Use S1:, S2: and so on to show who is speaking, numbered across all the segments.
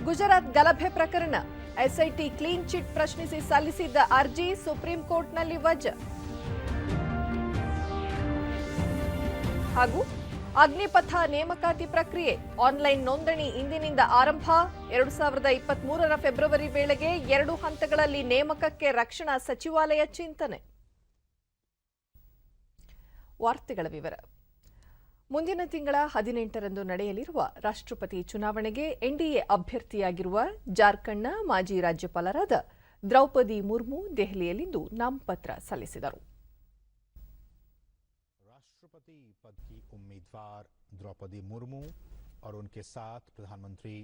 S1: ಗುಜರಾತ್ ಗಲಭೆ ಪ್ರಕರಣ SIT clean chit ಪ್ರಶ್ನಿಸಿ ಸಲ್ಲಿಸಿದ್ದ ಅರ್ಜಿ ಸುಪ್ರೀಂ ಕೋರ್ಟ್ನಲ್ಲಿ ವಜಾ. ಹಾಗೂ ಅಗ್ನಿಪಥ ನೇಮಕಾತಿ ಪ್ರಕ್ರಿಯೆ ಆನ್ಲೈನ್ ನೋಂದಣಿ ಇಂದಿನಿಂದ ಆರಂಭ. 2023 ಫೆಬ್ರವರಿ ವೇಳೆಗೆ 2 ಹಂತಗಳಲ್ಲಿ ನೇಮಕಕ್ಕೆ ರಕ್ಷಣಾ ಸಚಿವಾಲಯ ಚಿಂತನೆ. ವಾರ್ತೆಗಳ ವಿವರ. ಮುಂದಿನ ತಿಂಗಳ 18ರಂದು ನಡೆಯಲಿರುವ ರಾಷ್ಟ್ರಪತಿ ಚುನಾವಣೆಗೆ ಎನ್ಡಿಎ ಅಭ್ಯರ್ಥಿಯಾಗಿರುವ ಜಾರ್ಖಂಡ್ನ ಮಾಜಿ ರಾಜ್ಯಪಾಲರಾದ ದ್ರೌಪದಿ ಮುರ್ಮು ದೆಹಲಿಯಲ್ಲಿಂದು ನಾಮಪತ್ರ ಸಲ್ಲಿಸಿದರು.
S2: राष्ट्रपति पद की उम्मीदवार द्रौपदी मुर्मू और उनके साथ प्रधानमंत्री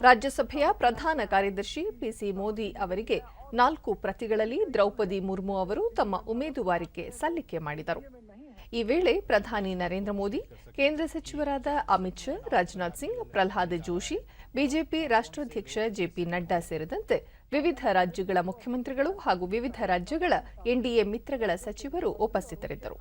S1: ರಾಜ್ಯಸಭೆಯ ಪ್ರಧಾನ ಕಾರ್ಯದರ್ಶಿ ಪಿಸಿ ಮೋದಿ ಅವರಿಗೆ 4 ಪ್ರತಿಗಳಲ್ಲಿ ದ್ರೌಪದಿ ಮುರ್ಮು ಅವರು ತಮ್ಮ ಉಮೇದುವಾರಿಕೆ ಸಲ್ಲಿಕೆ ಮಾಡಿದರು. ಈ ವೇಳೆ ಪ್ರಧಾನಿ ನರೇಂದ್ರ ಮೋದಿ, ಕೇಂದ್ರ ಸಚಿವರಾದ ಅಮಿತ್ ಶಾ, ರಾಜನಾಥ್ ಸಿಂಗ್, ಪ್ರಹ್ಲಾದ್ ಜೋಶಿ, ಬಿಜೆಪಿ ರಾಷ್ಟ್ರಾಧ್ಯಕ್ಷ ಜೆಪಿ ನಡ್ಡಾ ಸೇರಿದಂತೆ ವಿವಿಧ ರಾಜ್ಯಗಳ ಮುಖ್ಯಮಂತ್ರಿಗಳು ಹಾಗೂ ವಿವಿಧ ರಾಜ್ಯಗಳ ಎನ್ಡಿಎ ಮಿತ್ರಗಳ ಸಚಿವರು ಉಪಸ್ಥಿತರಿದ್ದರು.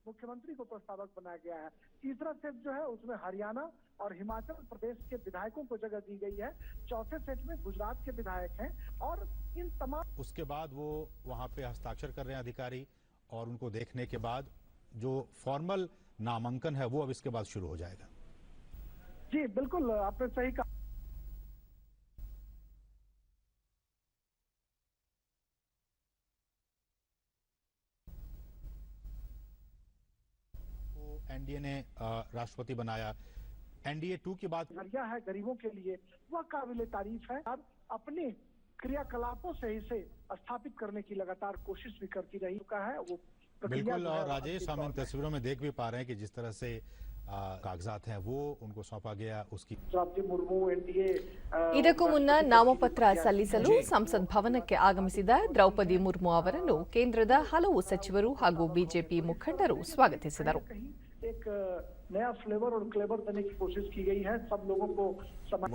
S3: मुख्यमंत्री को प्रस्तावक बनाया गया है. तीसरा सेट जो है उसमें हरियाणा और हिमाचल प्रदेश के विधायकों को जगह दी गई है. चौथे सेट में गुजरात के विधायक हैं और इन तमाम
S2: उसके बाद वो वहां पे हस्ताक्षर कर रहे हैं अधिकारी और उनको देखने के बाद जो फॉर्मल नामांकन है वो अब इसके बाद शुरू हो जाएगा.
S3: जी बिल्कुल आपने सही कहा.
S2: एनडीए ने राष्ट्रपति बनाया. एनडीए 2 की बात
S3: है गरीबों के लिए वह काबिले तारीफ है. अब अपने क्रियाकलापों से इसे स्थापित करने की लगातार कोशिश भी करती रही है. वो
S2: बिल्कुल. और राजेश, हम इन तस्वीरों में देख भी पा रहे हैं कि जिस तरह से कागजात हैं वो उनको सौंपा गया. उसकी
S1: ಇದಕ್ಕೂ ಮುನ್ನ ನಾಮಪತ್ರ ಸಲ್ಲಿಸಲು ಸಂಸತ್ ಭವನಕ್ಕೆ ಆಗಮಿಸಿದ ದ್ರೌಪದಿ ಮುರ್ಮು ಅವರನ್ನು ಕೇಂದ್ರದ ಹಲವು ಸಚಿವರು ಹಾಗೂ ಬಿಜೆಪಿ ಮುಖಂಡರು ಸ್ವಾಗತಿಸಿದರು.
S3: नया फ्लेवर और क्लेवर देने की कोशिश की गई है. सब लोगों को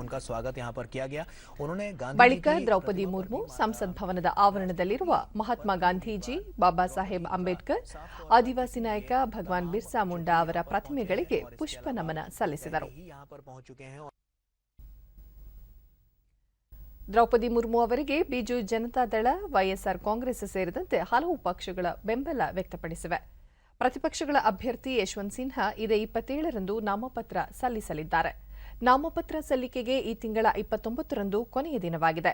S4: उनका स्वागत यहाँ पर किया गया. उन्होंने
S1: ಬಳಿಕ ದ್ರೌಪದಿ ಮುರ್ಮು ಸಂಸತ್ ಭವನದ ಆವರಣದಲ್ಲಿರುವ ಮಹಾತ್ಮ ಗಾಂಧೀಜಿ, ಬಾಬಾ ಸಾಹೇಬ್ ಅಂಬೇಡ್ಕರ್, ಆದಿವಾಸಿ ನಾಯಕ ಭಗವಾನ್ ಬಿರ್ಸಾ ಮುಂಡಾ ಅವರ ಪ್ರತಿಮೆಗಳಿಗೆ ಪುಷ್ಪ ನಮನ ಸಲ್ಲಿಸಿದರು. ದ್ರೌಪದಿ ಮುರ್ಮು ಅವರಿಗೆ ಬಿಜು ಜನತಾದಳ, ವೈಎಸ್ಆರ್ ಕಾಂಗ್ರೆಸ್ ಸೇರಿದಂತೆ ಹಲವು ಪಕ್ಷಗಳ ಬೆಂಬಲ ವ್ಯಕ್ತಪಡಿಸಿವೆ. ಪ್ರತಿಪಕ್ಷಗಳ ಅಭ್ಯರ್ಥಿ ಯಶವಂತ್ ಸಿನ್ಹಾ ಇದೇ 27ರಂದು ನಾಮಪತ್ರ ಸಲ್ಲಿಸಲಿದ್ದಾರೆ. ನಾಮಪತ್ರ ಸಲ್ಲಿಕೆಗೆ ಈ ತಿಂಗಳ 29ರಂದು ಕೊನೆಯ ದಿನವಾಗಿದೆ.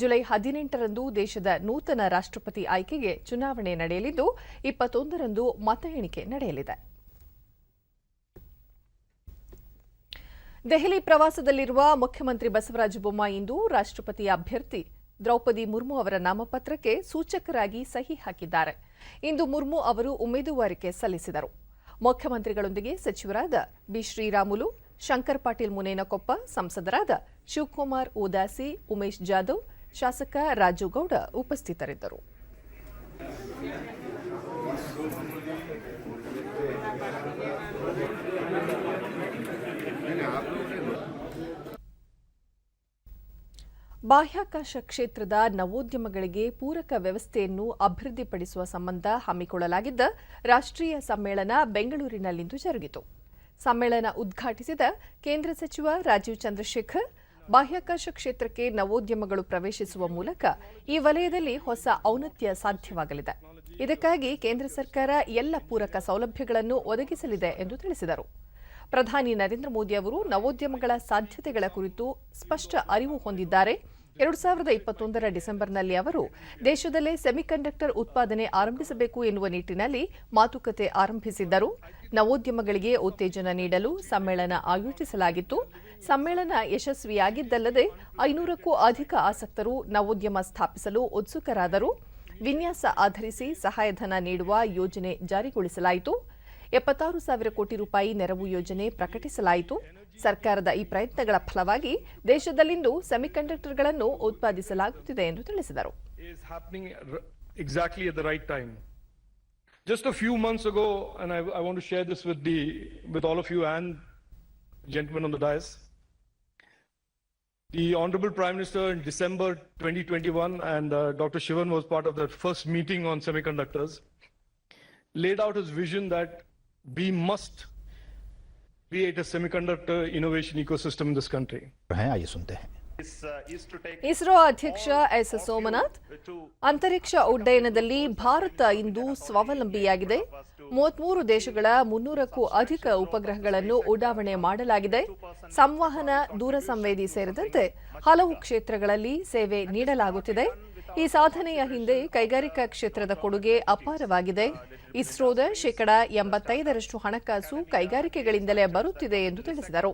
S1: ಜುಲೈ 18ರಂದು ದೇಶದ ನೂತನ ರಾಷ್ಟ್ರಪತಿ ಆಯ್ಕೆಗೆ ಚುನಾವಣೆ ನಡೆಯಲಿದ್ದು 21ರಂದು ಮತ ಎಣಿಕೆ ನಡೆಯಲಿದೆ. ದೆಹಲಿ ಪ್ರವಾಸದಲ್ಲಿರುವ ಮುಖ್ಯಮಂತ್ರಿ ಬಸವರಾಜ ಬೊಮ್ಮಾಯಿ ಇಂದು ರಾಷ್ಟ್ರಪತಿ ಅಭ್ಯರ್ಥಿ ದ್ರೌಪದಿ ಮುರ್ಮು ಅವರ ನಾಮಪತ್ರಕ್ಕೆ ಸೂಚಕರಾಗಿ ಸಹಿ ಹಾಕಿದ್ದಾರೆ. ಇಂದು ಮುರ್ಮು ಅವರು ಉಮೇದುವಾರಿಕೆ ಸಲ್ಲಿಸಿದರು. ಮುಖ್ಯಮಂತ್ರಿಗಳೊಂದಿಗೆ ಸಚಿವರಾದ ಬಿ ಶ್ರೀರಾಮುಲು, ಶಂಕರ್ ಪಾಟೀಲ್ ಮುನೇನಕೊಪ್ಪ, ಸಂಸದರಾದ ಶಿವಕುಮಾರ್ ಉದಾಸಿ, ಉಮೇಶ್ ಜಾಧವ್, ಶಾಸಕ ರಾಜುಗೌಡ ಉಪಸ್ಥಿತರಿದ್ದರು. ಬಾಹ್ಯಾಕಾಶ ಕ್ಷೇತ್ರದ ನವೋದ್ಯಮಗಳಿಗೆ ಪೂರಕ ವ್ಯವಸ್ಥೆಯನ್ನು ಅಭಿವೃದ್ಧಿಪಡಿಸುವ ಸಂಬಂಧ ಹಮ್ಮಿಕೊಳ್ಳಲಾಗಿದ್ದ ರಾಷ್ಟ್ರೀಯ ಸಮ್ಮೇಳನ ಬೆಂಗಳೂರಿನಲ್ಲಿಂದು ಜರುಗಿತು. ಸಮ್ಮೇಳನ ಉದ್ಘಾಟಿಸಿದ ಕೇಂದ್ರ ಸಚಿವ ರಾಜೀವ್ ಚಂದ್ರಶೇಖರ್, ಬಾಹ್ಯಾಕಾಶ ಕ್ಷೇತ್ರಕ್ಕೆ ನವೋದ್ಯಮಗಳು ಪ್ರವೇಶಿಸುವ ಮೂಲಕ ಈ ವಲಯದಲ್ಲಿ ಹೊಸ ಔನ್ನತ್ಯ ಸಾಧ್ಯವಾಗಲಿದೆ. ಇದಕ್ಕಾಗಿ ಕೇಂದ್ರ ಸರ್ಕಾರ ಎಲ್ಲ ಪೂರಕ ಸೌಲಭ್ಯಗಳನ್ನು ಒದಗಿಸಲಿದೆ ಎಂದು ತಿಳಿಸಿದರು. ಪ್ರಧಾನಿ ನರೇಂದ್ರ ಮೋದಿ ಅವರು ನವೋದ್ಯಮಗಳ ಸಾಧ್ಯತೆಗಳ ಕುರಿತು ಸ್ಪಷ್ಟ ಅರಿವು ಹೊಂದಿದ್ದಾರೆ. 2021ರ ಡಿಸೆಂಬರ್ನಲ್ಲಿ ಅವರು ದೇಶದಲ್ಲೇ ಸೆಮಿಕಂಡಕ್ಟರ್ ಉತ್ಪಾದನೆ ಆರಂಭಿಸಬೇಕು ಎನ್ನುವ ನಿಟ್ಟಿನಲ್ಲಿ ಮಾತುಕತೆ ಆರಂಭಿಸಿದ್ದರು. ನವೋದ್ಯಮಗಳಿಗೆ ಉತ್ತೇಜನ ನೀಡಲು ಸಮ್ಮೇಳನ ಆಯೋಜಿಸಲಾಗಿತ್ತು. ಸಮ್ಮೇಳನ ಯಶಸ್ವಿಯಾಗಿದ್ದಲ್ಲದೆ 500ಕ್ಕೂ ಅಧಿಕ ಆಸಕ್ತರು ನವೋದ್ಯಮ ಸ್ಥಾಪಿಸಲು ಉತ್ಸುಕರಾದರು. ವಿನ್ಯಾಸ ಆಧರಿಸಿ ಸಹಾಯಧನ ನೀಡುವ ಯೋಜನೆ ಜಾರಿಗೊಳಿಸಲಾಯಿತು. 76,000 ಕೋಟಿ ರೂಪಾಯಿ ನೆರವು ಯೋಜನೆ ಪ್ರಕಟಿಸಲಾಯಿತು. ಸರ್ಕಾರದ ಈ ಪ್ರಯತ್ನಗಳ ಫಲವಾಗಿ ದೇಶದಲ್ಲಿಂದು ಸೆಮಿಕಂಡಕ್ಟರ್ಗಳನ್ನು ಉತ್ಪಾದಿಸಲಾಗುತ್ತಿದೆ ಎಂದು ತಿಳಿಸಿದರು.
S5: Just a few months ago, and I want to share this with all of you and gentlemen on the dais, the Honorable Prime Minister in December 2021 and Dr. Shivan was part of the first meeting on semiconductors, laid out his vision that we must create a semiconductor innovation ecosystem in this country.
S2: हैं, आइए सुनते हैं।
S1: ಇಸ್ರೋ ಅಧ್ಯಕ್ಷ S Somnath, ಅಂತರಿಕ್ಷ ಉಡ್ಡಯನದಲ್ಲಿ ಭಾರತ ಇಂದು ಸ್ವಾವಲಂಬಿಯಾಗಿದೆ. 33 ದೇಶಗಳ 300ಕ್ಕೂ ಅಧಿಕ ಉಪಗ್ರಹಗಳನ್ನು ಉಡಾವಣೆ ಮಾಡಲಾಗಿದೆ. ಸಂವಹನ, ದೂರಸಂವೇದಿ ಸೇರಿದಂತೆ ಹಲವು ಕ್ಷೇತ್ರಗಳಲ್ಲಿ ಸೇವೆ ನೀಡಲಾಗುತ್ತಿದೆ. ಈ ಸಾಧನೆಯ ಹಿಂದೆ ಕೈಗಾರಿಕಾ ಕ್ಷೇತ್ರದ ಕೊಡುಗೆ ಅಪಾರವಾಗಿದೆ. ಇಸ್ರೋದ 85% ಹಣಕಾಸು ಕೈಗಾರಿಕೆಗಳಿಂದಲೇ ಬರುತ್ತಿದೆ ಎಂದು ತಿಳಿಸಿದರು.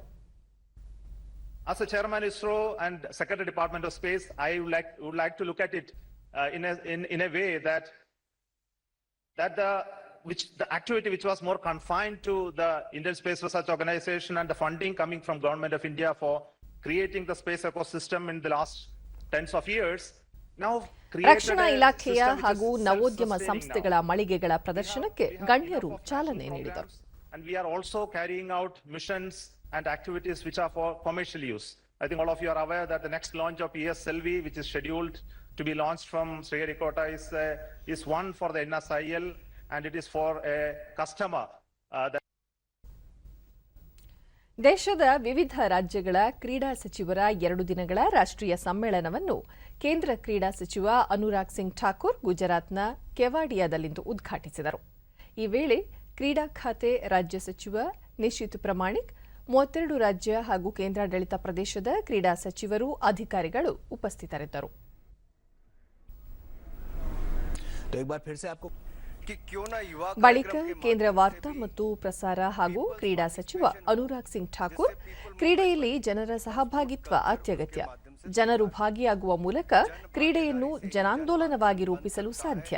S6: As a chairman ISRO and Secretary Department of Space, I would like to look at it in a way that the activity which was more confined to the Indian Space Research Organization and the funding coming from Government of India for creating the space ecosystem in the last tens of years.
S1: ರಕ್ಷಣಾ ಇಲಾಖೆಯ ಹಾಗೂ ನವೋದ್ಯಮ ಸಂಸ್ಥೆಗಳ ಮಳಿಗೆಗಳ ಪ್ರದರ್ಶನಕ್ಕೆ ಗಣ್ಯರು ಚಾಲನೆ ನೀಡಿದರು.
S6: And we are also carrying out missions and activities which are for commercial use. I think all of you are aware that the next launch of ESLV, which is scheduled to be launched from Sriharikota, is one for the NSIL, and it is for a customer.
S1: ದೇಶದ ವಿವಿಧ ರಾಜ್ಯಗಳ ಕ್ರೀಡಾ ಸಚಿವರ 2 ದಿನಗಳ ರಾಷ್ಟ್ರೀಯ ಸಮ್ಮೇಳನವನ್ನು ಕೇಂದ್ರ ಕ್ರೀಡಾ ಸಚಿವ ಅನುರಾಗ್ ಸಿಂಗ್ ಠಾಕೂರ್ ಗುಜರಾತ್ನ ಕೆವಾಡಿಯಾದಲ್ಲಿಂದು ಉದ್ಘಾಟಿಸಿದರು. ಈ ವೇಳೆ ಕ್ರೀಡಾ ಖಾತೆ ರಾಜ್ಯ ಸಚಿವ ನಿಶಿತ್ ಪ್ರಮಾಣಿಕ್, 32 ರಾಜ್ಯ ಹಾಗೂ ಕೇಂದ್ರಾಡಳಿತ ಪ್ರದೇಶದ ಕ್ರೀಡಾ ಸಚಿವರು, ಅಧಿಕಾರಿಗಳು ಉಪಸ್ಥಿತರಿದ್ದರು. ಬಳಿಕ ಕೇಂದ್ರ ವಾರ್ತಾ ಮತ್ತು ಪ್ರಸಾರ ಹಾಗೂ ಕ್ರೀಡಾ ಸಚಿವ ಅನುರಾಗ್ ಸಿಂಗ್ ಠಾಕೂರ್, ಕ್ರೀಡೆಯಲ್ಲಿ ಜನರ ಸಹಭಾಗಿತ್ವ ಅತ್ಯಗತ್ಯ. ಜನರು ಭಾಗಿಯಾಗುವ ಮೂಲಕ ಕ್ರೀಡೆಯನ್ನು ಜನಾಂದೋಲನವಾಗಿ ರೂಪಿಸಲು ಸಾಧ್ಯ.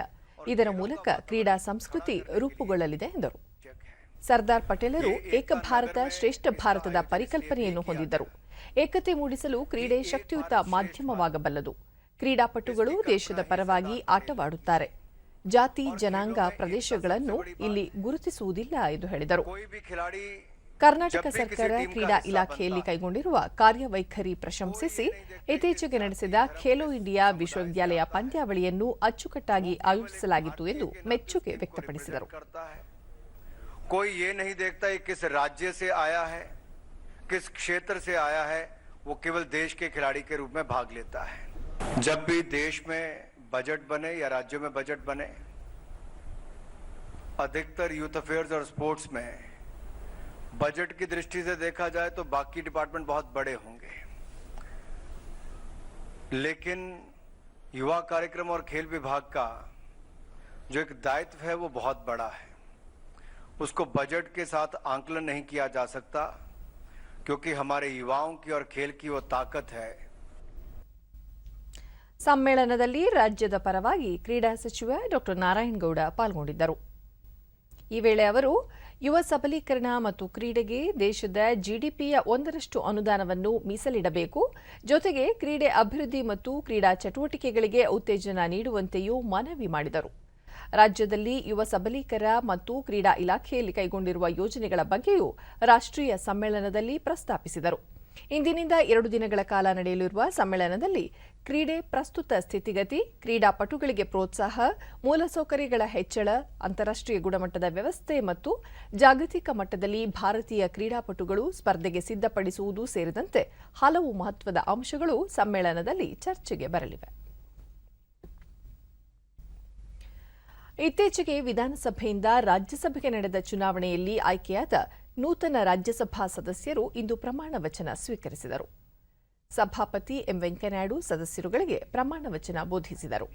S1: ಇದರ ಮೂಲಕ ಕ್ರೀಡಾ ಸಂಸ್ಕೃತಿ ರೂಪುಗೊಳ್ಳಲಿದೆ ಎಂದರು. ಸರ್ದಾರ್ ಪಟೇಲರು ಏಕ ಭಾರತ ಶ್ರೇಷ್ಠ ಭಾರತದ ಪರಿಕಲ್ಪನೆಯನ್ನು ಹೊಂದಿದ್ದರು. ಏಕತೆ ಮೂಡಿಸಲು ಕ್ರೀಡೆ ಶಕ್ತಿಯುತ ಮಾಧ್ಯಮವಾಗಬಲ್ಲದು. ಕ್ರೀಡಾಪಟುಗಳು ದೇಶದ ಪರವಾಗಿ ಆಟವಾಡುತ್ತಾರೆ. ಜಾತಿ, ಜನಾಂಗ, ಪ್ರದೇಶಗಳನ್ನು ಇಲ್ಲಿ ಗುರುತಿಸುವುದಿಲ್ಲ ಎಂದು ಹೇಳಿದರು. ಕರ್ನಾಟಕ ಸರ್ಕಾರ ಕ್ರೀಡಾ ಇಲಾಖೆಯಲ್ಲಿ ಕೈಗೊಂಡಿರುವ ಕಾರ್ಯವೈಖರಿ ಪ್ರಶಂಸಿಸಿ ಇತ್ತೀಚೆಗೆ ನಡೆಸಿದ ಖೇಲೋ ಇಂಡಿಯಾ ವಿಶ್ವವಿದ್ಯಾಲಯ ಪಂದ್ಯಾವಳಿಯನ್ನು ಅಚ್ಚುಕಟ್ಟಾಗಿ ಆಯೋಜಿಸಲಾಗಿತ್ತು ಎಂದು ಮೆಚ್ಚುಗೆ ವ್ಯಕ್ತಪಡಿಸಿದರು.
S7: कोई ये नहीं देखता कि किस राज्य से आया है, किस क्षेत्र से आया है, वो केवल देश के खिलाड़ी के रूप में भाग लेता है. जब भी देश में बजट बने या राज्यों में बजट बने, अधिकतर यूथ अफेयर्स और स्पोर्ट्स में बजट की दृष्टि से देखा जाए तो बाकी डिपार्टमेंट बहुत बड़े होंगे, लेकिन युवा कार्यक्रम और खेल विभाग का जो एक दायित्व है वो बहुत बड़ा है. उसको बजट के साथ आंकलन नहीं किया जा सकता, क्योंकि हमारे युवाओं की और खेल की वो ताकत है.
S1: ಸಮ್ಮೇಳನದಲ್ಲಿ ರಾಜ್ಯದ ಪರವಾಗಿ ಕ್ರೀಡಾ ಸಚಿವ ಡಾ ನಾರಾಯಣಗೌಡ ಪಾಲ್ಗೊಂಡಿದ್ದರು. ಈ ವೇಳೆ ಅವರು ಯುವ ಸಬಲೀಕರಣ ಮತ್ತು ಕ್ರೀಡೆಗೆ ದೇಶದ ಜಿಡಿಪಿಯ 1% ಅನುದಾನವನ್ನು ಮೀಸಲಿಡಬೇಕು, ಜೊತೆಗೆ ಕ್ರೀಡೆ ಅಭಿವೃದ್ಧಿ ಮತ್ತು ಕ್ರೀಡಾ ಚಟುವಟಿಕೆಗಳಿಗೆ ಉತ್ತೇಜನ ನೀಡುವಂತೆಯೂ ಮನವಿ ಮಾಡಿದರು. ರಾಜ್ಯದಲ್ಲಿ ಯುವ ಸಬಲೀಕರ ಮತ್ತು ಕ್ರೀಡಾ ಇಲಾಖೆಯಲ್ಲಿ ಕೈಗೊಂಡಿರುವ ಯೋಜನೆಗಳ ಬಗ್ಗೆಯೂ ರಾಷ್ಟ್ರೀಯ ಸಮ್ಮೇಳನದಲ್ಲಿ ಪ್ರಸ್ತಾಪಿಸಿದರು. ಇಂದಿನಿಂದ 2 ದಿನಗಳ ಕಾಲ ನಡೆಯಲಿರುವ ಸಮ್ಮೇಳನದಲ್ಲಿ ಕ್ರೀಡೆ ಪ್ರಸ್ತುತ ಸ್ಥಿತಿಗತಿ, ಕ್ರೀಡಾಪಟುಗಳಿಗೆ ಪ್ರೋತ್ಸಾಹ, ಮೂಲಸೌಕರ್ಯಗಳ ಹೆಚ್ಚಳ, ಅಂತಾರಾಷ್ಟ್ರೀಯ ಗುಣಮಟ್ಟದ ವ್ಯವಸ್ಥೆ ಮತ್ತು ಜಾಗತಿಕ ಮಟ್ಟದಲ್ಲಿ ಭಾರತೀಯ ಕ್ರೀಡಾಪಟುಗಳು ಸ್ಪರ್ಧೆಗೆ ಸಿದ್ಧಪಡಿಸುವುದು ಸೇರಿದಂತೆ ಹಲವು ಮಹತ್ವದ ಅಂಶಗಳು ಸಮ್ಮೇಳನದಲ್ಲಿ ಚರ್ಚೆಗೆ ಬರಲಿವೆ. ಇತ್ತೀಚೆಗೆ ವಿಧಾನಸಭೆಯಿಂದ ರಾಜ್ಯಸಭೆಗೆ ನಡೆದ ಚುನಾವಣೆಯಲ್ಲಿ ಆಯ್ಕೆಯಾದ ನೂತನ ರಾಜ್ಯಸಭಾ ಸದಸ್ಯರು ಇಂದು ಪ್ರಮಾಣ ವಚನ ಸ್ವೀಕರಿಸಿದರು. ಸಭಾಪತಿ ಎಂ ವೆಂಕಯ್ಯನಾಯ್ಡು ಸದಸ್ಯರುಗಳಿಗೆ ಪ್ರಮಾಣ ವಚನ ಬೋಧಿಸಿದರು.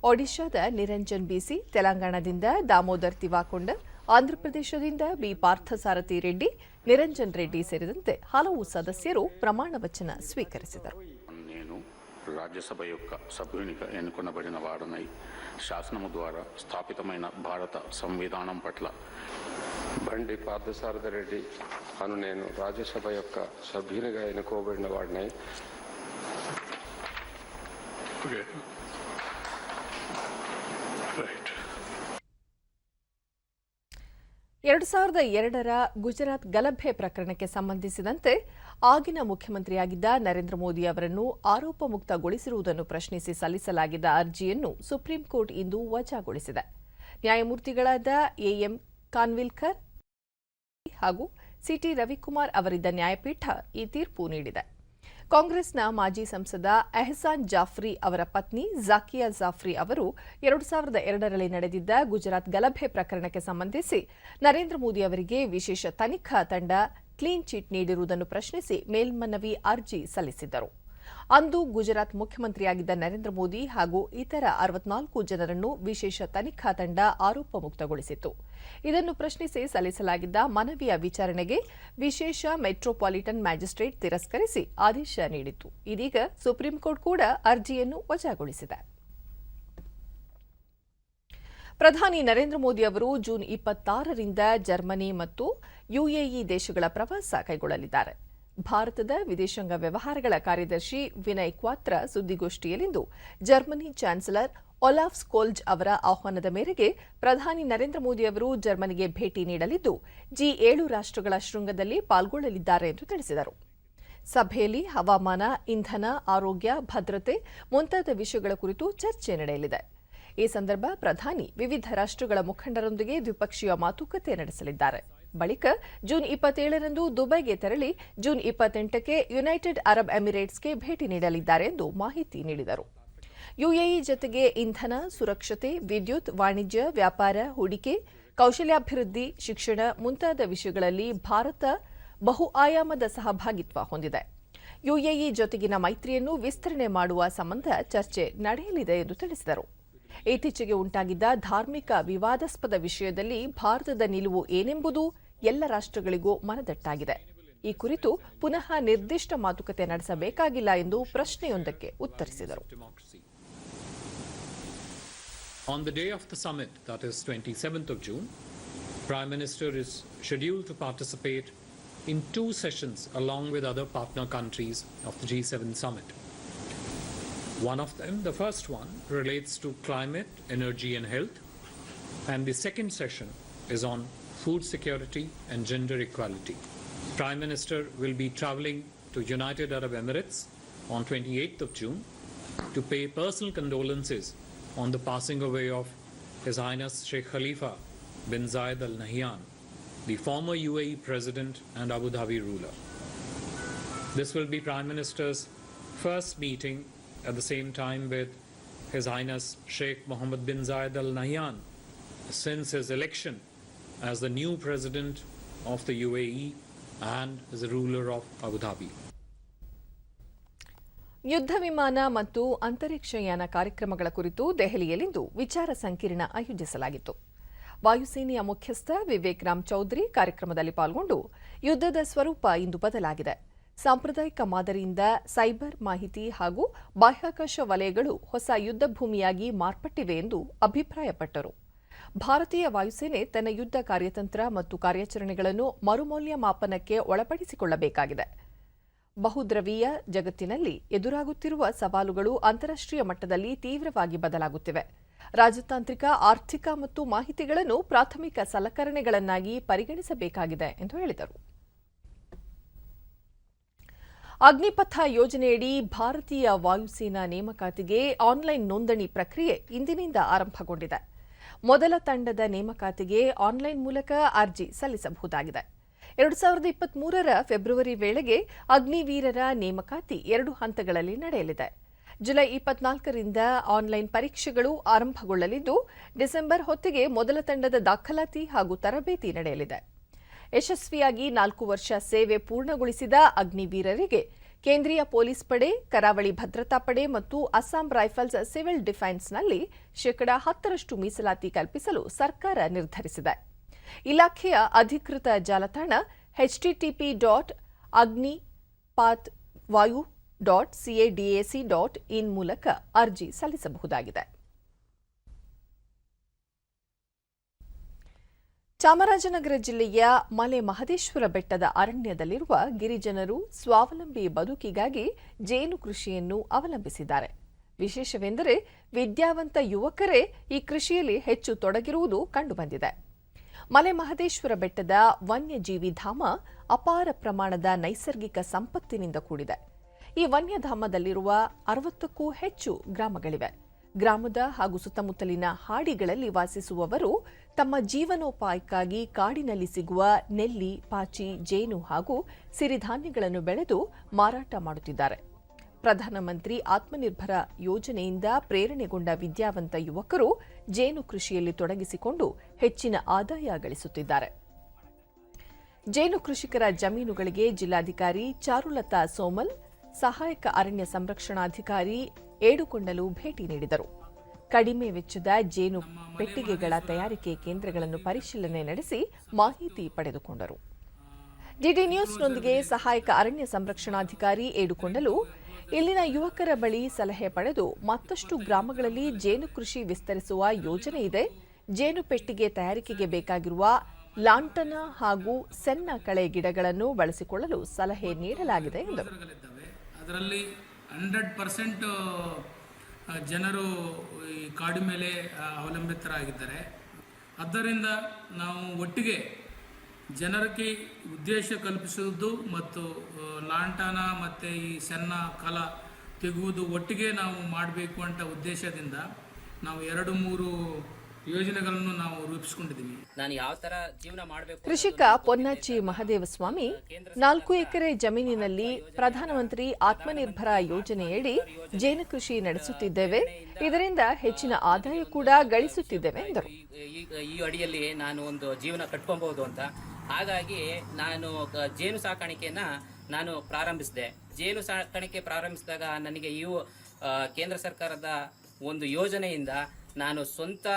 S1: ಒಡಿಶಾದ ನಿರಂಜನ್ ಬಿಸಿ, ತೆಲಂಗಾಣದಿಂದ ದಾಮೋದರ್ ತಿವಾಕೊಂಡ, ಆಂಧ್ರಪ್ರದೇಶದಿಂದ ಬಿ ಪಾರ್ಥಸಾರಥಿ ರೆಡ್ಡಿ, ನಿರಂಜನ್ ರೆಡ್ಡಿ ಸೇರಿದಂತೆ ಹಲವು ಸದಸ್ಯರು ಪ್ರಮಾಣ ವಚನ ಸ್ವೀಕರಿಸಿದರು.
S8: రాజ్యసభ యొక్క సభ్యునిగా ఎన్నుకొనబడిన వాడనై శాసనము ద్వారా స్థాపితమైన భారత సంవిధానం పట్ల
S9: బండి పార్థసారథి రెడ్డి అను నేను రాజ్యసభ యొక్క సభ్యునిగా ఎన్నుకోబడిన వాడినై
S1: 2002ರ ಗುಜರಾತ್ ಗಲಭೆ ಪ್ರಕರಣಕ್ಕೆ ಸಂಬಂಧಿಸಿದಂತೆ ಆಗಿನ ಮುಖ್ಯಮಂತ್ರಿಯಾಗಿದ್ದ ನರೇಂದ್ರ ಮೋದಿ ಅವರನ್ನು ಆರೋಪ ಮುಕ್ತಗೊಳಿಸಿರುವುದನ್ನು ಪ್ರಶ್ನಿಸಿ ಸಲ್ಲಿಸಲಾಗಿದ್ದ ಅರ್ಜಿಯನ್ನು ಸುಪ್ರೀಂ ಕೋರ್ಟ್ ಇಂದು ವಜಾಗೊಳಿಸಿದೆ. ನ್ಯಾಯಮೂರ್ತಿಗಳಾದ ಎಎಂ ಖಾನ್ವಿಲ್ಕರ್ ಹಾಗೂ ಸಿಟಿ ರವಿಕುಮಾರ್ ಅವರಿದ್ದ ನ್ಯಾಯಪೀಠ ಈ ತೀರ್ಪು ನೀಡಿದೆ. ಕಾಂಗ್ರೆಸ್ನ ಮಾಜಿ ಸಂಸದ ಎಹ್ಸಾನ್ ಜಾಫ್ರಿ ಅವರ ಪತ್ನಿ ಜಾಕಿಯಾ ಜಾಫ್ರಿ ಅವರು 2002ರಲ್ಲಿ ನಡೆದಿದ್ದ ಗುಜರಾತ್ ಗಲಭೆ ಪ್ರಕರಣಕ್ಕೆ ಸಂಬಂಧಿಸಿ ನರೇಂದ್ರ ಮೋದಿ ಅವರಿಗೆ ವಿಶೇಷ ತನಿಖಾ ತಂಡ ಕ್ಲೀನ್ ಚಿಟ್ ನೀಡಿರುವುದನ್ನು ಪ್ರಶ್ನಿಸಿ ಮೇಲ್ಮನವಿ ಅರ್ಜಿ ಸಲ್ಲಿಸಿದ್ದರು. ಅಂದು ಗುಜರಾತ್ ಮುಖ್ಯಮಂತ್ರಿಯಾಗಿದ್ದ ನರೇಂದ್ರ ಮೋದಿ ಹಾಗೂ ಇತರ 64 ಜನರನ್ನು ವಿಶೇಷ ತನಿಖಾ ತಂಡ ಆರೋಪ ಮುಕ್ತಗೊಳಿಸಿತ್ತು. ಇದನ್ನು ಪ್ರಶ್ನಿಸಿ ಸಲ್ಲಿಸಲಾಗಿದ್ದ ಮನವಿಯ ವಿಚಾರಣೆಗೆ ವಿಶೇಷ ಮೆಟ್ರೋಪಾಲಿಟನ್ ಮ್ಯಾಜಿಸ್ಟ್ರೇಟ್ ತಿರಸ್ಕರಿಸಿ ಆದೇಶ ನೀಡಿತ್ತು. ಇದೀಗ ಸುಪ್ರೀಂಕೋರ್ಟ್ ಕೂಡ ಅರ್ಜಿಯನ್ನು ವಜಾಗೊಳಿಸಿದೆ. ಪ್ರಧಾನಿ ನರೇಂದ್ರ ಮೋದಿ ಅವರು ಜೂನ್ 26ರಿಂದ ಜರ್ಮನಿ ಮತ್ತು ಯುಎಇ ದೇಶಗಳ ಪ್ರವಾಸ ಕೈಗೊಳ್ಳಲಿದ್ದಾರೆ. ಭಾರತದ ವಿದೇಶಾಂಗ ವ್ಯವಹಾರಗಳ ಕಾರ್ಯದರ್ಶಿ ವಿನಯ್ ಕ್ವಾತ್ರ ಸುದ್ದಿಗೋಷ್ಠಿಯಲ್ಲಿಂದು ಜರ್ಮನಿ ಚಾನ್ಸಲರ್ ಒಲಾಫ್ ಸ್ಕೋಲ್ಜ್ ಅವರ ಆಹ್ವಾನದ ಮೇರೆಗೆ ಪ್ರಧಾನಿ ನರೇಂದ್ರ ಮೋದಿ ಅವರು ಜರ್ಮನಿಗೆ ಭೇಟಿ ನೀಡಲಿದ್ದು G7 ರಾಷ್ಟ್ರಗಳ ಶೃಂಗದಲ್ಲಿ ಪಾಲ್ಗೊಳ್ಳಲಿದ್ದಾರೆ ಎಂದು ತಿಳಿಸಿದರು. ಸಭೆಯಲ್ಲಿ ಹವಾಮಾನ, ಇಂಧನ, ಆರೋಗ್ಯ, ಭದ್ರತೆ ಮುಂತಾದ ವಿಷಯಗಳ ಕುರಿತು ಚರ್ಚೆ ನಡೆಯಲಿದೆ. ಈ ಸಂದರ್ಭ ಪ್ರಧಾನಿ ವಿವಿಧ ರಾಷ್ಟ್ರಗಳ ಮುಖಂಡರೊಂದಿಗೆ ದ್ವಿಪಕ್ಷೀಯ ಮಾತುಕತೆ ನಡೆಸಲಿದ್ದಾರೆ. ಬಳಿಕ ಜೂನ್ 27ರಂದು ದುಬೈಗೆ ತೆರಳಿ ಜೂನ್ 28ಕ್ಕೆ ಯುನೈಟೆಡ್ ಅರಬ್ ಎಮಿರೇಟ್ಸ್ಗೆ ಭೇಟಿ ನೀಡಲಿದ್ದಾರೆ ಎಂದು ಮಾಹಿತಿ ನೀಡಿದರು. ಯುಎಇ ಜತೆಗೆ ಇಂಧನ, ಸುರಕ್ಷತೆ, ವಿದ್ಯುತ್, ವಾಣಿಜ್ಯ, ವ್ಯಾಪಾರ, ಹೂಡಿಕೆ, ಕೌಶಲ್ಯಾಭಿವೃದ್ಧಿ, ಶಿಕ್ಷಣ ಮುಂತಾದ ವಿಷಯಗಳಲ್ಲಿ ಭಾರತ ಬಹು ಆಯಾಮದ ಸಹಭಾಗಿತ್ವ ಹೊಂದಿದೆ. ಯುಎಇ ಜೊತೆಗಿನ ಮೈತ್ರಿಯನ್ನು ವಿಸ್ತರಣೆ ಮಾಡುವ ಸಂಬಂಧ ಚರ್ಚೆ ನಡೆಯಲಿದೆ ಎಂದು ತಿಳಿಸಿದರು. ಇತ್ತೀಚೆಗೆ ಉಂಟಾಗಿದ್ದ ಧಾರ್ಮಿಕ ವಿವಾದಾಸ್ಪದ ವಿಷಯದಲ್ಲಿ ಭಾರತದ ನಿಲುವು ಏನೆಂಬುದು ಎಲ್ಲ ರಾಷ್ಟ್ರಗಳಿಗೂ ಮನದಟ್ಟಾಗಿದೆ. ಈ ಕುರಿತು ಪುನಃ ನಿರ್ದಿಷ್ಟ ಮಾತುಕತೆ ನಡೆಸಬೇಕಾಗಿಲ್ಲ ಎಂದು ಪ್ರಶ್ನೆಯೊಂದಕ್ಕೆ ಉತ್ತರಿಸಿದರು.
S10: On the day of the summit, that is 27th of June, Prime Minister is scheduled to participate in 2 sessions along with other partner countries of the G7 summit. One of them, the first one, relates to climate, energy and health, and the second session is on food security and gender equality. Prime Minister will be travelling to United Arab Emirates on 28th of June to pay personal condolences on the passing away of His Highness Sheikh Khalifa bin Zayed Al Nahyan, the former UAE President and Abu Dhabi ruler. This will be Prime Minister's first meeting at the same time with His Highness Sheikh Mohammed bin Zayed Al Nahyan since his election as the new President of the UAE and as the ruler of Abu Dhabi.
S1: ಯುದ್ಧ ವಿಮಾನ ಮತ್ತು ಅಂತರಿಕ್ಷಯಾನ ಕಾರ್ಯಕ್ರಮಗಳ ಕುರಿತು ದೆಹಲಿಯಲ್ಲಿಂದು ವಿಚಾರ ಸಂಕಿರಣ ಆಯೋಜಿಸಲಾಗಿತ್ತು. ವಾಯುಸೇನೆಯ ಮುಖ್ಯಸ್ಥ ವಿವೇಕ್ ರಾಮ್ ಚೌಧರಿ ಕಾರ್ಯಕ್ರಮದಲ್ಲಿ ಪಾಲ್ಗೊಂಡು ಯುದ್ಧದ ಸ್ವರೂಪ ಇಂದು ಬದಲಾಗಿದೆ, ಸಾಂಪ್ರದಾಯಿಕ ಮಾದರಿಯಿಂದ ಸೈಬರ್ ಮಾಹಿತಿ ಹಾಗೂ ಬಾಹ್ಯಾಕಾಶ ವಲಯಗಳು ಹೊಸ ಯುದ್ಧ ಭೂಮಿಯಾಗಿ ಮಾರ್ಪಟ್ಟಿವೆ ಎಂದು ಅಭಿಪ್ರಾಯಪಟ್ಟರು. ಭಾರತೀಯ ವಾಯುಸೇನೆ ತನ್ನ ಯುದ್ಧ ಕಾರ್ಯತಂತ್ರ ಮತ್ತು ಕಾರ್ಯಾಚರಣೆಗಳನ್ನು ಮರುಮೌಲ್ಯಮಾಪನಕ್ಕೆ ಒಳಪಡಿಸಿಕೊಳ್ಳಬೇಕಾಗಿದೆ. ಬಹುದ್ರವೀಯ ಜಗತ್ತಿನಲ್ಲಿ ಎದುರಾಗುತ್ತಿರುವ ಸವಾಲುಗಳು ಅಂತಾರಾಷ್ಟ್ರೀಯ ಮಟ್ಟದಲ್ಲಿ ತೀವ್ರವಾಗಿ ಬದಲಾಗುತ್ತಿವೆ. ರಾಜತಾಂತ್ರಿಕ, ಆರ್ಥಿಕ ಮತ್ತು ಮಾಹಿತಿಗಳನ್ನು ಪ್ರಾಥಮಿಕ ಸಲಕರಣೆಗಳನ್ನಾಗಿ ಪರಿಗಣಿಸಬೇಕಾಗಿದೆ ಎಂದು ಹೇಳಿದರು. ಅಗ್ನಿಪಥ ಯೋಜನೆಯಡಿ ಭಾರತೀಯ ವಾಯುಸೇನಾ ನೇಮಕಾತಿಗೆ ಆನ್ಲೈನ್ ನೋಂದಣಿ ಪ್ರಕ್ರಿಯೆ ಇಂದಿನಿಂದ ಆರಂಭಗೊಂಡಿದೆ. ಮೊದಲ ತಂಡದ ನೇಮಕಾತಿಗೆ ಆನ್ಲೈನ್ ಮೂಲಕ ಅರ್ಜಿ ಸಲ್ಲಿಸಬಹುದಾಗಿದೆ. 2023ರ ಫೆಬ್ರವರಿ ವೇಳೆಗೆ ಅಗ್ನಿವೀರರ ನೇಮಕಾತಿ 2 ಹಂತಗಳಲ್ಲಿ ನಡೆಯಲಿದೆ. ಜುಲೈ 24ರಿಂದ ಆನ್ಲೈನ್ ಪರೀಕ್ಷೆಗಳು ಆರಂಭಗೊಳ್ಳಲಿದ್ದು ಡಿಸೆಂಬರ್ ಹೊತ್ತಿಗೆ ಮೊದಲ ತಂಡದ ದಾಖಲಾತಿ ಹಾಗೂ ತರಬೇತಿ ನಡೆಯಲಿದೆ. ಯಶಸ್ವಿಯಾಗಿ 4 ವರ್ಷ ಸೇವೆ ಪೂರ್ಣಗೊಳಿಸಿದ ಅಗ್ನಿವೀರರಿಗೆ ಕೇಂದ್ರೀಯ ಪೊಲೀಸ್ ಪಡೆ, ಕರಾವಳಿ ಭದ್ರತಾ ಪಡೆ ಮತ್ತು ಅಸ್ಸಾಂ ರೈಫಲ್ಸ್ ಸಿವಿಲ್ ಡಿಫೆನ್ಸ್ನಲ್ಲಿ 10% ಮೀಸಲಾತಿ ಕಲ್ಪಿಸಲು ಸರ್ಕಾರ ನಿರ್ಧರಿಸಿದೆ. ಇಲಾಖೆಯ ಅಧಿಕೃತ ಜಾಲತಾಣ http.agnipathvayu.cadac.in ಮೂಲಕ ಅರ್ಜಿ ಸಲ್ಲಿಸಬಹುದಾಗಿದೆ. ಚಾಮರಾಜನಗರ ಜಿಲ್ಲೆಯ ಮಲೆ ಮಹದೇಶ್ವರ ಬೆಟ್ಟದ ಅರಣ್ಯದಲ್ಲಿರುವ ಗಿರಿಜನರು ಸ್ವಾವಲಂಬಿ ಬದುಕಿಗಾಗಿ ಜೇನು ಕೃಷಿಯನ್ನು ಅವಲಂಬಿಸಿದ್ದಾರೆ. ವಿಶೇಷವೆಂದರೆ ವಿದ್ಯಾವಂತ ಯುವಕರೇ ಈ ಕೃಷಿಯಲ್ಲಿ ಹೆಚ್ಚು ತೊಡಗಿರುವುದು ಕಂಡುಬಂದಿದೆ. ಮಲೆ ಮಹದೇಶ್ವರ ಬೆಟ್ಟದ ವನ್ಯಜೀವಿ ಧಾಮ ಅಪಾರ ಪ್ರಮಾಣದ ನೈಸರ್ಗಿಕ ಸಂಪತ್ತಿನಿಂದ ಕೂಡಿದೆ. ಈ ವನ್ಯಧಾಮದಲ್ಲಿರುವ 60ಕ್ಕೂ ಹೆಚ್ಚು ಗ್ರಾಮಗಳಿವೆ. ಗ್ರಾಮದ ಹಾಗೂ ಸುತ್ತಮುತ್ತಲಿನ ಹಾಡಿಗಳಲ್ಲಿ ವಾಸಿಸುವವರು ತಮ್ಮ ಜೀವನೋಪಾಯಕ್ಕಾಗಿ ಕಾಡಿನಲ್ಲಿ ಸಿಗುವ ನೆಲ್ಲಿ, ಪಾಚಿ, ಜೇನು ಹಾಗೂ ಸಿರಿಧಾನ್ಯಗಳನ್ನು ಬೆಳೆದು ಮಾರಾಟ ಮಾಡುತ್ತಿದ್ದಾರೆ. ಪ್ರಧಾನಮಂತ್ರಿ ಆತ್ಮನಿರ್ಭರ ಯೋಜನೆಯಿಂದ ಪ್ರೇರಣೆಗೊಂಡ ವಿದ್ಯಾವಂತ ಯುವಕರು ಜೇನು ಕೃಷಿಯಲ್ಲಿ ತೊಡಗಿಸಿಕೊಂಡು ಹೆಚ್ಚಿನ ಆದಾಯ ಗಳಿಸುತ್ತಿದ್ದಾರೆ. ಜೇನು ಕೃಷಿಕರ ಜಮೀನುಗಳಿಗೆ ಜಿಲ್ಲಾಧಿಕಾರಿ ಚಾರುಲತಾ ಸೋಮಲ್, ಸಹಾಯಕ ಅರಣ್ಯ ಸಂರಕ್ಷಣಾಧಿಕಾರಿ ಏಡುಕೊಂಡಲು ಭೇಟಿ ನೀಡಿದರು. ಕಡಿಮೆ ವೆಚ್ಚದ ಜೇನು ಪೆಟ್ಟಿಗೆಗಳ ತಯಾರಿಕೆ ಕೇಂದ್ರಗಳನ್ನು ಪರಿಶೀಲನೆ ನಡೆಸಿ ಮಾಹಿತಿ ಪಡೆದುಕೊಂಡರು. ಡಿಡಿ ನ್ಯೂಸ್ನೊಂದಿಗೆ ಸಹಾಯಕ ಅರಣ್ಯ ಸಂರಕ್ಷಣಾಧಿಕಾರಿ ಏಡುಕೊಂಡಲು ಇಲ್ಲಿನ ಯುವಕರ ಬಳಿ ಸಲಹೆ ಪಡೆದು ಮತ್ತಷ್ಟು ಗ್ರಾಮಗಳಲ್ಲಿ ಜೇನು ಕೃಷಿ ವಿಸ್ತರಿಸುವ ಯೋಜನೆ ಇದೆ. ಜೇನು ಪೆಟ್ಟಿಗೆ ತಯಾರಿಕೆಗೆ ಬೇಕಾಗಿರುವ ಲಾಂಟನ ಹಾಗೂ ಸೆನ್ನ ಕಳೆ ಗಿಡಗಳನ್ನು ಬಳಸಿಕೊಳ್ಳಲು ಸಲಹೆ ನೀಡಲಾಗಿದೆ ಎಂದರು.
S11: ಅದರಲ್ಲಿ 100% ಜನರು ಈ ಕಾಡು ಮೇಲೆ ಅವಲಂಬಿತರಾಗಿದ್ದಾರೆ. ಆದ್ದರಿಂದ ನಾವು ಒಟ್ಟಿಗೆ ಜನರಿಗೆ ಉದ್ದೇಶ ಕಲ್ಪಿಸುವುದು ಮತ್ತು ಲಾಂಟನ ಮತ್ತು ಈ ಸಣ್ಣ ಕಲ ತೆಗುವುದು ಒಟ್ಟಿಗೆ ನಾವು ಮಾಡಬೇಕು ಅಂತ ಉದ್ದೇಶದಿಂದ ನಾವು 2-3 ಯೋಜನೆಗಳನ್ನು ನಾವು ರೂಪಿಸಿಕೊಂಡಿದ್ದೀವಿ.
S12: ನಾನು ಯಾವ ತರ ಜೀವನ ಮಾಡಬೇಕು.
S1: ಕೃಷಿಕ ಪೊನ್ನಾಚಿ ಮಹದೇವಸ್ವಾಮಿ 4 ಎಕರೆ ಜಮೀನಿನಲ್ಲಿ ಪ್ರಧಾನಮಂತ್ರಿ ಆತ್ಮನಿರ್ಭರ ಯೋಜನೆಯಡಿ ಜೇನು ಕೃಷಿ ನಡೆಸುತ್ತಿದ್ದೇವೆ. ಇದರಿಂದ ಹೆಚ್ಚಿನ ಆದಾಯ ಕೂಡ ಗಳಿಸುತ್ತಿದ್ದೇವೆ ಎಂದರು.
S12: ಈ ಅಡಿಯಲ್ಲಿ ನಾನು ಒಂದು ಜೀವನ ಕಟ್ಕೊಬಹುದು ಅಂತ, ಹಾಗಾಗಿ ನಾನು ಜೇನು ಸಾಕಾಣಿಕೆಯನ್ನ ನಾನು ಪ್ರಾರಂಭಿಸಿದೆ. ಜೇನು ಸಾಕಾಣಿಕೆ ಪ್ರಾರಂಭಿಸಿದಾಗ ನನಗೆ ಕೇಂದ್ರ ಸರ್ಕಾರದ ಒಂದು ಯೋಜನೆಯಿಂದ ನಾನು ಸ್ವಂತ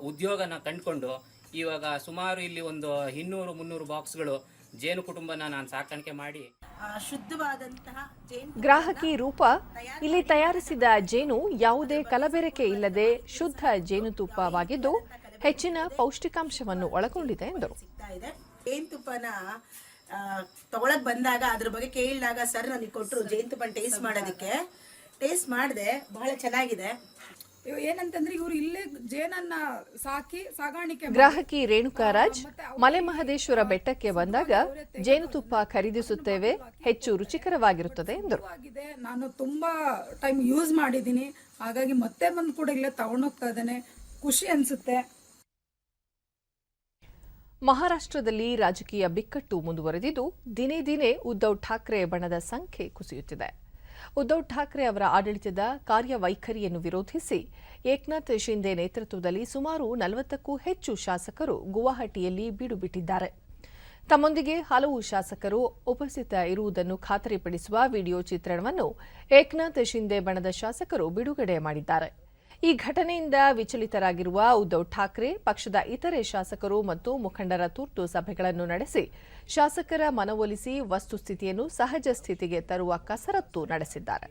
S12: ಉದ್ಯೋಗನ ಕಂಡುಕೊಂಡು ಇವಾಗ ಸುಮಾರು ಇಲ್ಲಿ ಒಂದು 200-300 ಬಾಕ್ಸ್ಗಳು ಜೇನು ಕುಟುಂಬನ ನಾನು ಸಾಕಾಣಿಕೆ ಮಾಡಿ
S13: ಶುದ್ಧವಾದಂತಹ
S1: ಗ್ರಾಹಕಿ ರೂಪ ಇಲ್ಲಿ ತಯಾರಿಸಿದ ಜೇನು ಯಾವುದೇ ಕಲಬೆರಕೆ ಇಲ್ಲದೆ ಶುದ್ಧ ಜೇನುತುಪ್ಪವಾಗಿದ್ದು ಹೆಚ್ಚಿನ ಪೌಷ್ಟಿಕಾಂಶವನ್ನು ಒಳಗೊಂಡಿದೆ ಎಂದರು.
S13: ಜೇನುತುಪ್ಪನ ತಗೊಳಕ್ ಬಂದಾಗ ಅದ್ರ ಬಗ್ಗೆ ಕೇಳಿದಾಗ ಸರ್ ನನಗೆ ಕೊಟ್ಟರು ಜೇನುತುಪ್ಪನ ಟೇಸ್ಟ್ ಮಾಡೋದಕ್ಕೆ. ಟೇಸ್ಟ್ ಮಾಡಿದೆ, ಬಹಳ ಚೆನ್ನಾಗಿದೆ.
S14: ಏನಂತಂದ್ರೆ ಇವರು ಇಲ್ಲೇ ಜೇನನ್ನ ಸಾಗಾಣಿಕೆ.
S1: ಗ್ರಾಹಕಿ ರೇಣುಕಾರಾಜ್ ಮಲೆಮಹದೇಶ್ವರ ಬೆಟ್ಟಕ್ಕೆ ಬಂದಾಗ ಜೇನುತುಪ್ಪ ಖರೀದಿಸುತ್ತೇವೆ, ಹೆಚ್ಚು ರುಚಿಕರವಾಗಿರುತ್ತದೆ ಎಂದರು.
S14: ನಾನು ತುಂಬಾ ಟೈಮ್ ಯೂಸ್ ಮಾಡಿದ್ದೀನಿ, ಹಾಗಾಗಿ ಮತ್ತೆ ಬಂದು ಕೂಡ ಇಲ್ಲೇ ತಗೊಂಡೋಗ್ತಾ ಇದ್ದೇನೆ, ಖುಷಿ ಅನ್ಸುತ್ತೆ.
S1: ಮಹಾರಾಷ್ಟ್ರದಲ್ಲಿ ರಾಜಕೀಯ ಬಿಕ್ಕಟ್ಟು ಮುಂದುವರೆದಿದ್ದು ದಿನೇ ದಿನೇ ಉದ್ಧವ್ ಠಾಕ್ರೆ ಬಣದ ಸಂಖ್ಯೆ ಕುಸಿಯುತ್ತಿದೆ. ಉದ್ಧವ್ ಠಾಕ್ರೆ ಅವರ ಆಡಳಿತದ ಕಾರ್ಯವೈಖರಿಯನ್ನು ವಿರೋಧಿಸಿ ಏಕನಾಥ್ ಶಿಂದೆ ನೇತೃತ್ವದಲ್ಲಿ ಸುಮಾರು 40ಕ್ಕೂ ಹೆಚ್ಚು ಶಾಸಕರು ಗುವಾಹಟಿಯಲ್ಲಿ ಬೀಡುಬಿಟ್ಟಿದ್ದಾರೆ. ತಮ್ಮೊಂದಿಗೆ ಹಲವು ಶಾಸಕರು ಉಪಸ್ಥಿತ ಇರುವುದನ್ನು ಖಾತರಿಪಡಿಸುವ ವಿಡಿಯೋ ಚಿತ್ರಣವನ್ನು ಏಕನಾಥ್ ಶಿಂದೆ ಬಣದ ಶಾಸಕರು ಬಿಡುಗಡೆ ಮಾಡಿದ್ದಾರೆ. ಈ ಘಟನೆಯಿಂದ ವಿಚಲಿತರಾಗಿರುವ ಉದ್ಧವ್ ಠಾಕ್ರೆ ಪಕ್ಷದ ಇತರೆ ಶಾಸಕರು ಮತ್ತು ಮುಖಂಡರ ತುರ್ತು ಸಭೆಗಳನ್ನು ನಡೆಸಿ ಶಾಸಕರ ಮನವೊಲಿಸಿ ವಸ್ತುಸ್ಥಿತಿಯನ್ನು ಸಹಜ ಸ್ಥಿತಿಗೆ ತರುವ ಕಸರತ್ತು ನಡೆಸಿದ್ದಾರೆ.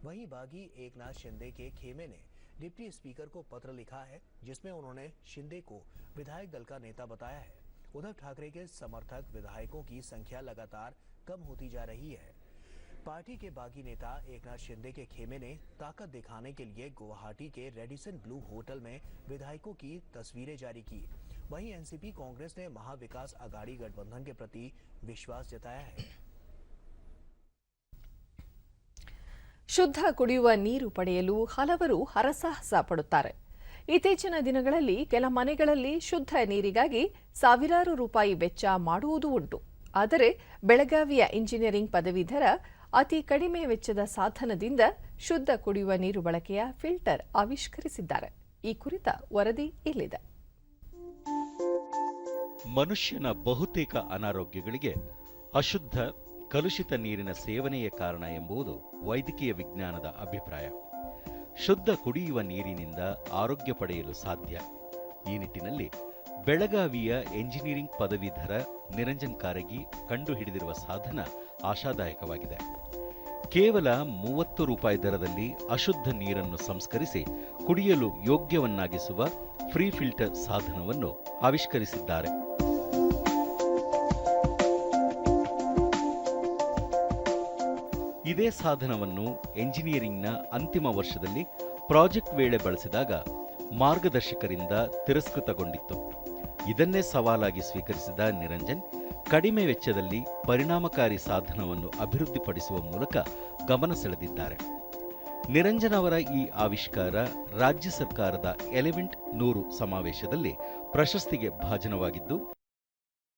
S4: वहीं बागी एकनाथ शिंदे के खेमे ने डिप्टी स्पीकर को पत्र लिखा है, जिसमें उन्होंने शिंदे को विधायक दल का नेता बताया है. उद्धव ठाकरे के समर्थक विधायकों की संख्या लगातार कम होती जा रही है. पार्टी के बागी नेता एकनाथ शिंदे के खेमे ने ताकत दिखाने के लिए गुवाहाटी के रेडिसन ब्लू होटल में विधायकों की तस्वीरें जारी की. वहीं एनसीपी कांग्रेस ने महाविकास आघाड़ी गठबंधन के प्रति विश्वास जताया है.
S1: ಶುದ್ಧ ಕುಡಿಯುವ ನೀರು ಪಡೆಯಲು ಹಲವರು ಹರಸಾಹಸ ಪಡುತ್ತಾರೆ. ಇತ್ತೀಚಿನ ದಿನಗಳಲ್ಲಿ ಕೆಲ ಮನೆಗಳಲ್ಲಿ ಶುದ್ಧ ನೀರಿಗಾಗಿ ಸಾವಿರಾರು ರೂಪಾಯಿ ವೆಚ್ಚ ಮಾಡುವುದೂ ಉಂಟು. ಆದರೆ ಬೆಳಗಾವಿಯ ಇಂಜಿನಿಯರಿಂಗ್ ಪದವೀಧರ ಅತಿ ಕಡಿಮೆ ವೆಚ್ಚದ ಸಾಧನದಿಂದ ಶುದ್ಧ ಕುಡಿಯುವ ನೀರು ಬಳಕೆಯ ಫಿಲ್ಟರ್ ಆವಿಷ್ಕರಿಸಿದ್ದಾರೆ. ಈ ಕುರಿತ ವರದಿ ಇಲ್ಲಿದೆ.
S15: ಮನುಷ್ಯನ ಬಹುತೇಕ ಅನಾರೋಗ್ಯಗಳಿಗೆ ಅಶುದ್ಧ ಕಲುಷಿತ ನೀರಿನ ಸೇವನೆಯೇ ಕಾರಣ ಎಂಬುದು ವೈದ್ಯಕೀಯ ವಿಜ್ಞಾನದ ಅಭಿಪ್ರಾಯ. ಶುದ್ಧ ಕುಡಿಯುವ ನೀರಿನಿಂದ ಆರೋಗ್ಯ ಪಡೆಯಲು ಸಾಧ್ಯ. ಈ ನಿಟ್ಟಿನಲ್ಲಿ ಬೆಳಗಾವಿಯ ಎಂಜಿನಿಯರಿಂಗ್ ಪದವೀಧರ ನಿರಂಜನ್ ಕಾರಗಿ ಕಂಡುಹಿಡಿದಿರುವ ಸಾಧನ ಆಶಾದಾಯಕವಾಗಿದೆ. ಕೇವಲ 30 ರೂಪಾಯಿ ದರದಲ್ಲಿ ಅಶುದ್ಧ ನೀರನ್ನು ಸಂಸ್ಕರಿಸಿ ಕುಡಿಯಲು ಯೋಗ್ಯವನ್ನಾಗಿಸುವ ಫ್ರೀ ಫಿಲ್ಟರ್ ಸಾಧನವನ್ನು ಆವಿಷ್ಕರಿಸಿದ್ದಾರೆ. ಇದೇ ಸಾಧನವನ್ನು ಎಂಜಿನಿಯರಿಂಗ್ನ ಅಂತಿಮ ವರ್ಷದಲ್ಲಿ ಪ್ರಾಜೆಕ್ಟ್ ವೇಳೆ ಬಳಸಿದಾಗ ಮಾರ್ಗದರ್ಶಕರಿಂದ ತಿರಸ್ಕೃತಗೊಂಡಿತ್ತು. ಇದನ್ನೇ ಸವಾಲಾಗಿ ಸ್ವೀಕರಿಸಿದ ನಿರಂಜನ್ ಕಡಿಮೆ ವೆಚ್ಚದಲ್ಲಿ ಪರಿಣಾಮಕಾರಿ ಸಾಧನವನ್ನು ಅಭಿವೃದ್ಧಿಪಡಿಸುವ ಮೂಲಕ ಗಮನ ಸೆಳೆದಿದ್ದಾರೆ. ನಿರಂಜನ್ ಅವರ ಈ ಆವಿಷ್ಕಾರ ರಾಜ್ಯ ಸರ್ಕಾರದ ಎಲಿಮೆಂಟ್ 100 ಸಮಾವೇಶದಲ್ಲಿ ಪ್ರಶಸ್ತಿಗೆ ಭಾಜನವಾಗಿದ್ದು